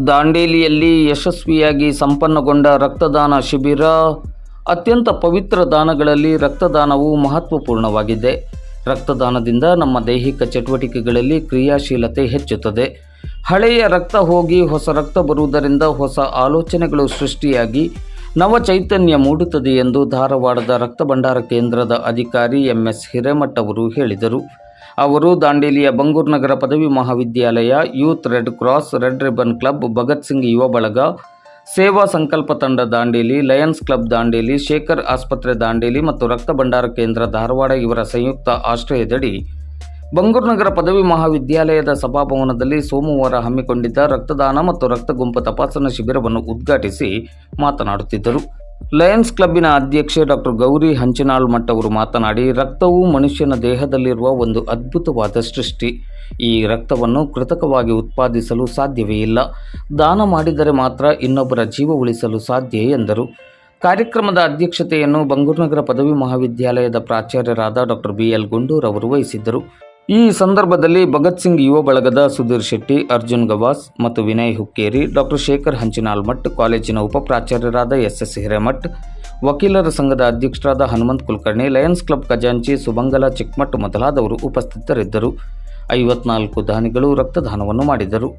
ದಾಂಡೇಲಿಯಲ್ಲಿ ಯಶಸ್ವಿಯಾಗಿ ಸಂಪನ್ನಗೊಂಡ ರಕ್ತದಾನ ಶಿಬಿರ. ಅತ್ಯಂತ ಪವಿತ್ರ ದಾನಗಳಲ್ಲಿ ರಕ್ತದಾನವು ಮಹತ್ವಪೂರ್ಣವಾಗಿದೆ. ರಕ್ತದಾನದಿಂದ ನಮ್ಮ ದೈಹಿಕ ಚಟುವಟಿಕೆಗಳಲ್ಲಿ ಕ್ರಿಯಾಶೀಲತೆ ಹೆಚ್ಚುತ್ತದೆ. ಹಳೆಯ ರಕ್ತ ಹೋಗಿ ಹೊಸ ರಕ್ತ ಬರುವುದರಿಂದ ಹೊಸ ಆಲೋಚನೆಗಳು ಸೃಷ್ಟಿಯಾಗಿ ನವ ಚೈತನ್ಯ ಮೂಡುತ್ತದೆ ಎಂದು ಧಾರವಾಡದ ರಕ್ತ ಭಂಡಾರ ಕೇಂದ್ರದ ಅಧಿಕಾರಿ MS ಹಿರೇಮಠ್ ಅವರು ಹೇಳಿದರು. ಅವರು ದಾಂಡೇಲಿಯ ಬಂಗೂರು ನಗರ ಪದವಿ ಮಹಾವಿದ್ಯಾಲಯ, youth red cross, red ribbon club, Bhagat Singh ಯುವ ಬಳಗ, ಸೇವಾ ಸಂಕಲ್ಪ ತಂಡ ದಾಂಡೇಲಿ, ಲಯನ್ಸ್ ಕ್ಲಬ್ ದಾಂಡೇಲಿ, ಶೇಖರ್ ಆಸ್ಪತ್ರೆ ದಾಂಡೇಲಿ ಮತ್ತು ರಕ್ತ ಭಂಡಾರ ಕೇಂದ್ರ ಧಾರವಾಡ ಇವರ ಸಂಯುಕ್ತ ಆಶ್ರಯದಡಿ ಬಂಗೂರು ನಗರ ಪದವಿ ಮಹಾವಿದ್ಯಾಲಯದ ಸಭಾಭವನದಲ್ಲಿ ಸೋಮವಾರ ಹಮ್ಮಿಕೊಂಡಿದ್ದ ರಕ್ತದಾನ ಮತ್ತು ರಕ್ತ ಗುಂಪು ತಪಾಸಣಾ ಶಿಬಿರವನ್ನು ಉದ್ಘಾಟಿಸಿ ಮಾತನಾಡುತ್ತಿದ್ದರು. ಲಯನ್ಸ್ ಕ್ಲಬ್ಬಿನ ಅಧ್ಯಕ್ಷೆ ಡಾಕ್ಟರ್ ಗೌರಿ ಹಂಚಿನಾಳ್ ಮಠ್ ಅವರು ಮಾತನಾಡಿ, ರಕ್ತವು ಮನುಷ್ಯನ ದೇಹದಲ್ಲಿರುವ ಒಂದು ಅದ್ಭುತವಾದ ಸೃಷ್ಟಿ. ಈ ರಕ್ತವನ್ನು ಕೃತಕವಾಗಿ ಉತ್ಪಾದಿಸಲು ಸಾಧ್ಯವೇ ಇಲ್ಲ. ದಾನ ಮಾಡಿದರೆ ಮಾತ್ರ ಇನ್ನೊಬ್ಬರ ಜೀವ ಉಳಿಸಲು ಸಾಧ್ಯ ಎಂದರು. ಕಾರ್ಯಕ್ರಮದ ಅಧ್ಯಕ್ಷತೆಯನ್ನು ಬಂಗೂರು ನಗರ ಪದವಿ ಮಹಾವಿದ್ಯಾಲಯದ ಪ್ರಾಚಾರ್ಯರಾದ ಡಾಕ್ಟರ್ BL ಗುಂಡೂರ್ ಅವರು ವಹಿಸಿದ್ದರು. ಈ ಸಂದರ್ಭದಲ್ಲಿ ಭಗತ್ ಸಿಂಗ್ ಯುವ ಬಳಗದ ಸುಧೀರ್ ಶೆಟ್ಟಿ, ಅರ್ಜುನ್ ಗವಾಸ್ ಮತ್ತು ವಿನಯ್ ಹುಕ್ಕೇರಿ, ಡಾಕ್ಟರ್ ಶೇಖರ್ ಹಂಚಿನಾಳ್ ಮಠ್, ಕಾಲೇಜಿನ ಉಪಪ್ರಾಚಾರ್ಯರಾದ SS ಹಿರೇಮಠ್, ವಕೀಲರ ಸಂಘದ ಅಧ್ಯಕ್ಷರಾದ ಹನುಮಂತ್ ಕುಲಕರ್ಣಿ, ಲಯನ್ಸ್ ಕ್ಲಬ್ ಖಜಾಂಚಿ ಸುಮಂಗಲ ಚಿಕ್ಕಮಠ್ ಮೊದಲಾದವರು ಉಪಸ್ಥಿತರಿದ್ದರು. 54 ದಾನಿಗಳು ರಕ್ತದಾನವನ್ನು ಮಾಡಿದರು.